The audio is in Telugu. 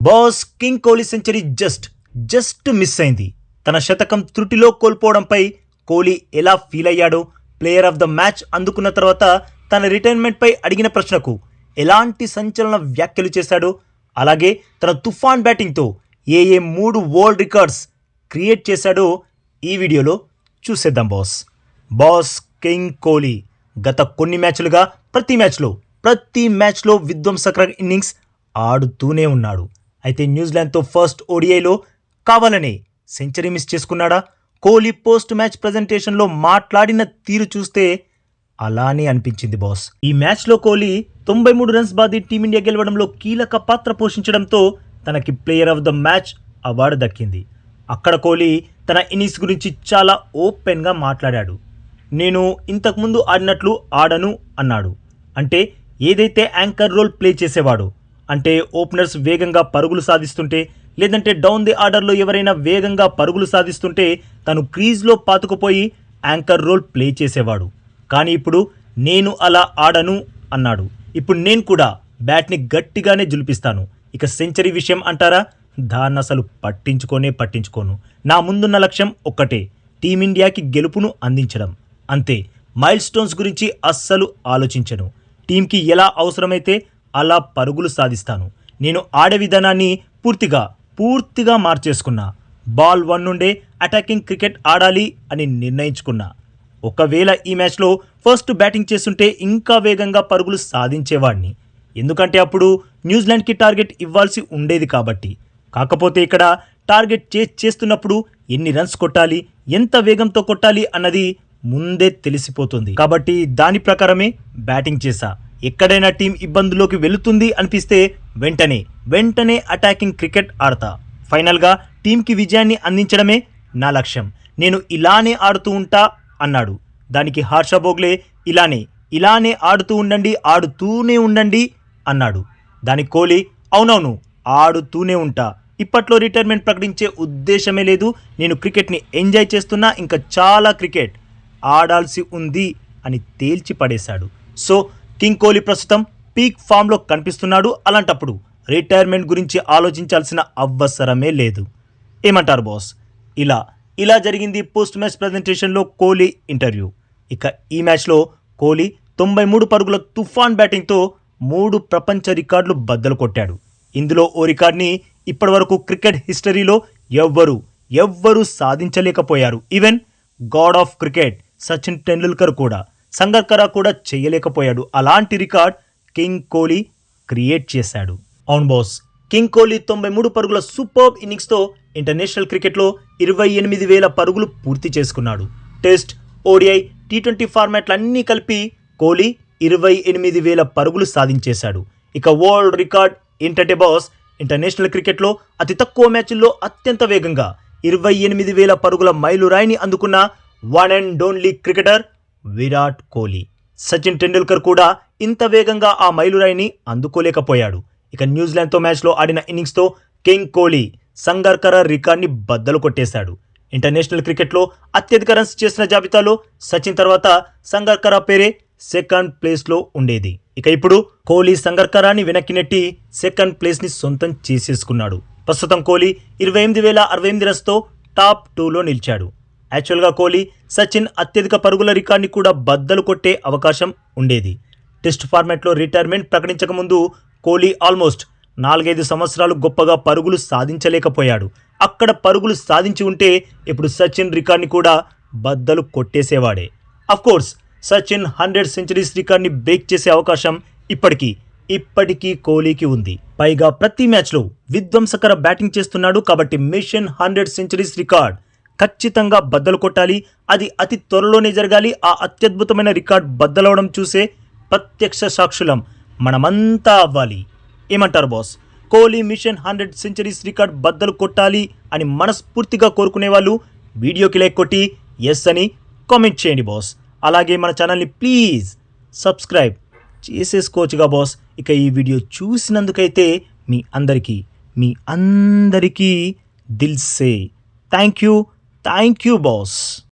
Boss king Kohli century just miss అయింది. తన శతకం త్రుటిలో కోల్పోవడంపై కోహ్లీ ఎలా ఫీల్ అయ్యాడో, ప్లేయర్ ఆఫ్ ద మ్యాచ్ అందుకున్న తర్వాత తన రిటైర్మెంట్పై అడిగిన ప్రశ్నకు ఎలాంటి సంచలన వ్యాఖ్యలు చేశాడో, అలాగే తన తుఫాన్ బ్యాటింగ్తో ఏ 3 వరల్డ్ రికార్డ్స్ క్రియేట్ చేశాడో ఈ వీడియోలో చూసేద్దాం బాస్ కింగ్ కోహ్లీ గత కొన్ని మ్యాచ్లుగా ప్రతి మ్యాచ్లో విధ్వంసకర ఇన్నింగ్స్ ఆడుతూనే ఉన్నాడు. అయితే న్యూజిలాండ్తో ఫస్ట్ ఓడిఐలో కావాలనే సెంచరీ మిస్ చేసుకున్నాడా? కోహ్లీ పోస్ట్ మ్యాచ్ ప్రజెంటేషన్లో మాట్లాడిన తీరు చూస్తే అలానే అనిపించింది బాస్. ఈ మ్యాచ్లో కోహ్లీ 93 రన్స్ బాది టీమిండియా గెలవడంలో కీలక పాత్ర పోషించడంతో తనకి player of the match award దక్కింది. అక్కడ కోహ్లీ తన ఇన్నింగ్స్ గురించి చాలా ఓపెన్గా మాట్లాడాడు. నేను ఇంతకుముందు ఆడినట్లు ఆడను అన్నాడు. అంటే ఏదైతే యాంకర్ రోల్ ప్లే చేసేవాడో, అంటే ఓపెనర్స్ వేగంగా పరుగులు సాధిస్తుంటే, లేదంటే డౌన్ ది ఆర్డర్లో ఎవరైనా వేగంగా పరుగులు సాధిస్తుంటే తను క్రీజ్లో పాతుకుపోయి యాంకర్ రోల్ ప్లే చేసేవాడు. కానీ ఇప్పుడు నేను అలా ఆడను అన్నాడు. ఇప్పుడు నేను కూడా బ్యాట్ని గట్టిగానే జులిపిస్తాను. ఇక సెంచరీ విషయం అంటారా, దాన్ని అసలు పట్టించుకోను. నా ముందున్న లక్ష్యం ఒక్కటే, టీమిండియాకి గెలుపును అందించడం, అంతే. మైల్ స్టోన్స్ గురించి అస్సలు ఆలోచించను. టీంకి ఎలా అవసరమైతే అలా పరుగులు సాధిస్తాను. నేను ఆడే విధానాన్ని పూర్తిగా మార్చేసుకున్నా. బాల్ 1 నుండే అటాకింగ్ క్రికెట్ ఆడాలి అని నిర్ణయించుకున్నా. ఒకవేళ ఈ మ్యాచ్లో ఫస్ట్ బ్యాటింగ్ చేస్తుంటే ఇంకా వేగంగా పరుగులు సాధించేవాడిని. ఎందుకంటే అప్పుడు న్యూజిలాండ్కి టార్గెట్ ఇవ్వాల్సి ఉండేది కాబట్టి. కాకపోతే ఇక్కడ టార్గెట్ చేస్తున్నప్పుడు ఎన్ని రన్స్ కొట్టాలి, ఎంత వేగంతో కొట్టాలి అన్నది ముందే తెలిసిపోతుంది. కాబట్టి దాని ప్రకారమే బ్యాటింగ్ చేశా. ఎక్కడైనా టీం ఇబ్బందుల్లోకి వెళుతుంది అనిపిస్తే వెంటనే అటాకింగ్ క్రికెట్ ఆడతా. ఫైనల్గా టీంకి విజయాన్ని అందించడమే నా లక్ష్యం. నేను ఇలానే ఆడుతూ ఉంటా అన్నాడు. దానికి హర్ష భోగ్లే ఇలానే ఆడుతూనే ఉండండి అన్నాడు. దానికి కోహ్లీ అవునవును ఆడుతూనే ఉంటా, ఇప్పట్లో రిటైర్మెంట్ ప్రకటించే ఉద్దేశమే లేదు. నేను క్రికెట్ని ఎంజాయ్ చేస్తున్నా, ఇంకా చాలా క్రికెట్ ఆడాల్సి ఉంది అని తేల్చి పడేశాడు. సో కింగ్ కోహ్లీ ప్రస్తుతం పీక్ ఫామ్లో కనిపిస్తున్నాడు. అలాంటప్పుడు రిటైర్మెంట్ గురించి ఆలోచించాల్సిన అవసరమే లేదు. ఏమంటారు బాస్? ఇలా జరిగింది పోస్ట్ మ్యాచ్ ప్రజెంటేషన్లో కోహ్లీ ఇంటర్వ్యూ. ఇక ఈ మ్యాచ్లో కోహ్లీ 93 పరుగుల తుఫాన్ బ్యాటింగ్తో 3 ప్రపంచ రికార్డులు బద్దలు కొట్టాడు. ఇందులో ఓ రికార్డ్ని ఇప్పటివరకు క్రికెట్ హిస్టరీలో ఎవ్వరూ సాధించలేకపోయారు. Even God of cricket Sachin Tendulkar కూడా, సంగక్కర కూడా చేయలేకపోయాడు. అలాంటి రికార్డ్ కింగ్ కోహ్లీ క్రియేట్ చేశాడు. అవును బాస్, కింగ్ కోహ్లీ 93 పరుగుల సూపర్బ్ ఇన్నింగ్స్తో ఇంటర్నేషనల్ క్రికెట్లో 28,000 పరుగులు పూర్తి చేసుకున్నాడు. టెస్ట్, ఓడిఐ, టీ20 ఫార్మాట్లన్నీ కలిపి కోహ్లీ 28,000 పరుగులు సాధించేశాడు. ఇక వరల్డ్ రికార్డ్ ఏంటంటే బాస్, ఇంటర్నేషనల్ క్రికెట్లో అతి తక్కువ మ్యాచ్ల్లో అత్యంత వేగంగా 28,000 పరుగుల మైలురాయిని అందుకున్న one and only cricketer Virat Kohli. Sachin Tendulkar కూడా ఇంత వేగంగా ఆ మైలురాయిని అందుకోలేకపోయాడు. ఇక న్యూజిలాండ్తో మ్యాచ్లో ఆడిన ఇన్నింగ్స్తో కింగ్ కోహ్లీ సంగక్కర రికార్డ్ని బద్దలు కొట్టేశాడు. ఇంటర్నేషనల్ క్రికెట్లో అత్యధిక రన్స్ చేసిన జాబితాలో సచిన్ తర్వాత సంగక్కర పేరే సెకండ్ ప్లేస్లో ఉండేది. ఇక ఇప్పుడు కోహ్లీ సంగక్కరాన్ని వెనక్కి నెట్టి సెకండ్ ప్లేస్ని సొంతం చేసేసుకున్నాడు. ప్రస్తుతం కోహ్లీ 28,068 రన్స్తో టాప్ 2లో నిలిచాడు. యాక్చువల్గా కోహ్లీ, సచిన్ అత్యధిక పరుగుల రికార్డ్ని కూడా బద్దలు కొట్టే అవకాశం ఉండేది. టెస్ట్ ఫార్మాట్లో రిటైర్మెంట్ ప్రకటించక ముందు కోహ్లీ ఆల్మోస్ట్ 4-5 సంవత్సరాలు గొప్పగా పరుగులు సాధించలేకపోయాడు. అక్కడ పరుగులు సాధించి ఉంటే ఇప్పుడు సచిన్ రికార్డ్ని కూడా బద్దలు కొట్టేసేవాడే. అఫ్కోర్స్ సచిన్ 100 సెంచరీస్ రికార్డ్ని బ్రేక్ చేసే అవకాశం ఇప్పటికీ కోహ్లీకి ఉంది. పైగా ప్రతి మ్యాచ్లో విధ్వంసకర బ్యాటింగ్ చేస్తున్నాడు. కాబట్టి మిషన్ 100 సెంచరీస్ రికార్డ్ ఖచ్చితంగా బద్దలు కొట్టాలి. అది అతి త్వరలోనే జరగాలి. ఆ అత్యద్భుతమైన రికార్డ్ బద్దలవడం చూసే ప్రత్యక్ష సాక్షులం మనమంతా అవ్వాలి. ఏమంటారు boss? Kohli mission 100 centuries record బద్దలు కొట్టాలి అని మనస్ఫూర్తిగా కోరుకునే వాళ్ళు వీడియోకి లైక్ కొట్టి ఎస్ అని కామెంట్ చేయండి బాస్. అలాగే మన ఛానల్ని ప్లీజ్ సబ్స్క్రైబ్ చేసేసుకోవచ్చుగా బాస్. ఇక ఈ వీడియో చూసినందుకైతే మీ అందరికీ దిల్ సే థ్యాంక్ యూ బాస్.